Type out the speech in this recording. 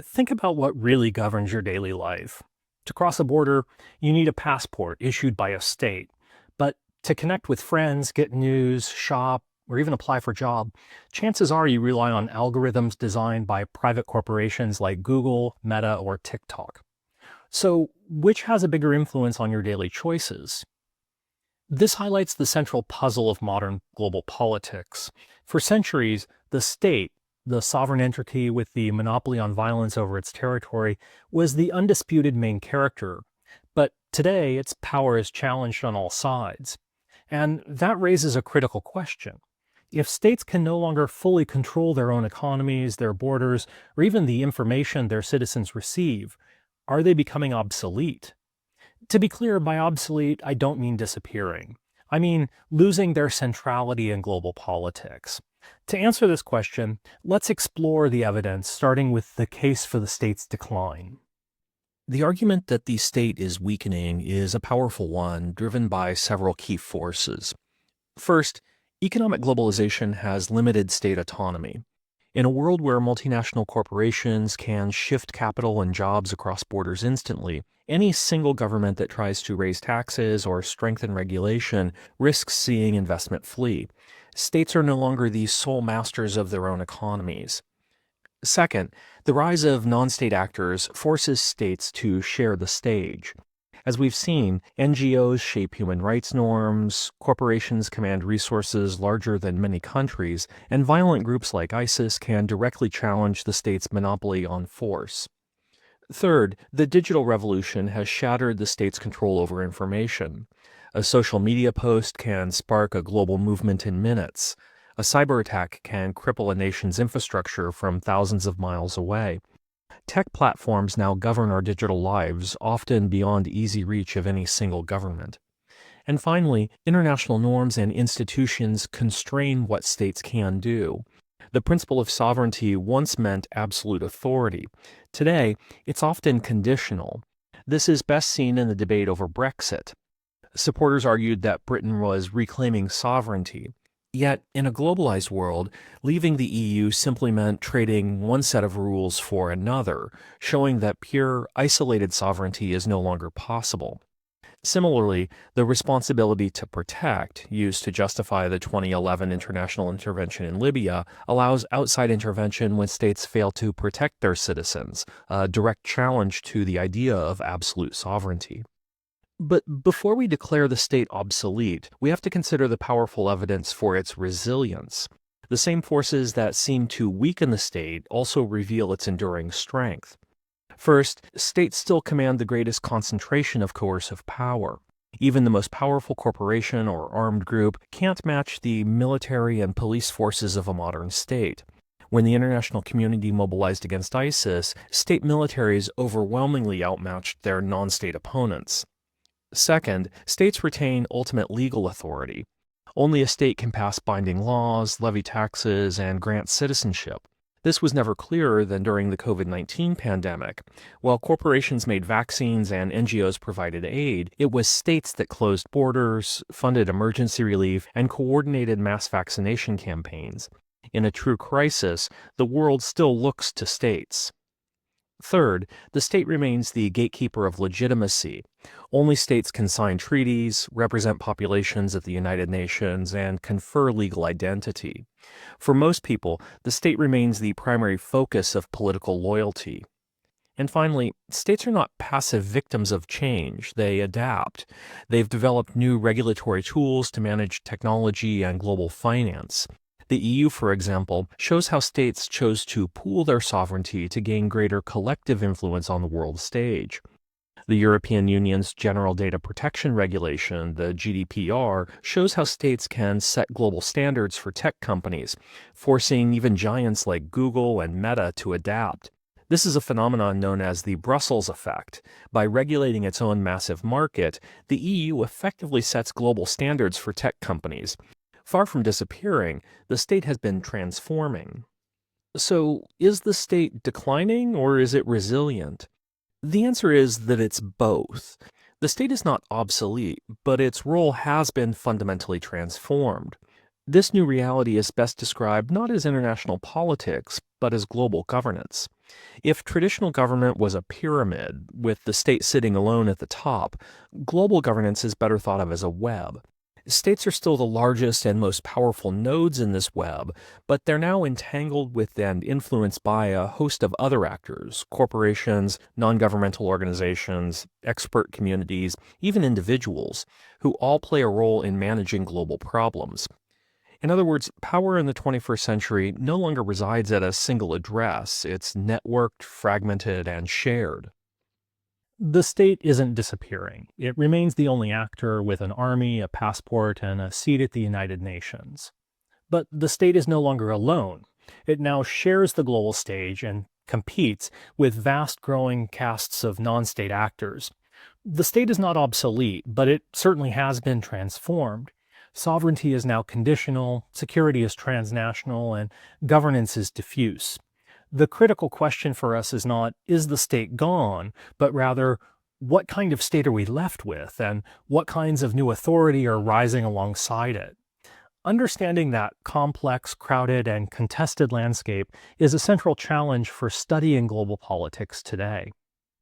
Think about what really governs your daily life. To cross a border, you need a passport issued by a state. But to connect with friends, get news, shop, or even apply for a job, chances are you rely on algorithms designed by private corporations like Google, Meta, or TikTok. So, which has a bigger influence on your daily choices? This highlights the central puzzle of modern global politics. For centuries, the state, the sovereign entity with the monopoly on violence over its territory, was the undisputed main character. But today, its power is challenged on all sides. And that raises a critical question. If states can no longer fully control their own economies, their borders, or even the information their citizens receive, are they becoming obsolete? To be clear, by obsolete, I don't mean disappearing. I mean losing their centrality in global politics. To answer this question, let's explore the evidence, starting with the case for the state's decline. The argument that the state is weakening is a powerful one, driven by several key forces. First, economic globalization has limited state autonomy. In a world where multinational corporations can shift capital and jobs across borders instantly, any single government that tries to raise taxes or strengthen regulation risks seeing investment flee. States are no longer the sole masters of their own economies. Second, the rise of non-state actors forces states to share the stage. As we've seen, NGOs shape human rights norms, corporations command resources larger than many countries, and violent groups like ISIS can directly challenge the state's monopoly on force. Third, the digital revolution has shattered the state's control over information. A social media post can spark a global movement in minutes. A cyber attack can cripple a nation's infrastructure from thousands of miles away. Tech platforms now govern our digital lives, often beyond easy reach of any single government. And finally, international norms and institutions constrain what states can do. The principle of sovereignty once meant absolute authority. Today, it's often conditional. This is best seen in the debate over Brexit. Supporters argued that Britain was reclaiming sovereignty. Yet, in a globalized world, leaving the EU simply meant trading one set of rules for another, showing that pure, isolated sovereignty is no longer possible. Similarly, the responsibility to protect, used to justify the 2011 international intervention in Libya, allows outside intervention when states fail to protect their citizens, a direct challenge to the idea of absolute sovereignty. But before we declare the state obsolete, we have to consider the powerful evidence for its resilience. The same forces that seem to weaken the state also reveal its enduring strength. First, states still command the greatest concentration of coercive power. Even the most powerful corporation or armed group can't match the military and police forces of a modern state. When the international community mobilized against ISIS, state militaries overwhelmingly outmatched their non-state opponents. Second, states retain ultimate legal authority. Only a state can pass binding laws, levy taxes, and grant citizenship. This was never clearer than during the COVID-19 pandemic. While corporations made vaccines and NGOs provided aid, it was states that closed borders, funded emergency relief, and coordinated mass vaccination campaigns. In a true crisis, the world still looks to states. Third, the state remains the gatekeeper of legitimacy. Only states can sign treaties, represent populations at the United Nations, and confer legal identity. For most people, the state remains the primary focus of political loyalty. And finally, states are not passive victims of change. They adapt. They've developed new regulatory tools to manage technology and global finance. The EU, for example, shows how states chose to pool their sovereignty to gain greater collective influence on the world stage. The European Union's General Data Protection Regulation, the GDPR, shows how states can set global standards for tech companies, forcing even giants like Google and Meta to adapt. This is a phenomenon known as the Brussels effect. By regulating its own massive market, the EU effectively sets global standards for tech companies. Far from disappearing, the state has been transforming. So, is the state declining or is it resilient? The answer is that it's both. The state is not obsolete, but its role has been fundamentally transformed. This new reality is best described not as international politics, but as global governance. If traditional government was a pyramid, with the state sitting alone at the top, global governance is better thought of as a web. States are still the largest and most powerful nodes in this web, but they're now entangled with and influenced by a host of other actors: corporations, non governmental organizations, expert communities, even individuals, who all play a role in managing global problems. In other words, power in the 21st century no longer resides at a single address. It's networked, fragmented, and shared. The state isn't disappearing. It remains the only actor with an army, a passport, and a seat at the United Nations. But the state is no longer alone. It now shares the global stage and competes with vast growing casts of non state actors. The state is not obsolete, but it certainly has been transformed. Sovereignty is now conditional, security is transnational, and governance is diffuse. The critical question for us is not, is the state gone, but rather, what kind of state are we left with, and what kinds of new authority are rising alongside it? Understanding that complex, crowded, and contested landscape is a central challenge for studying global politics today.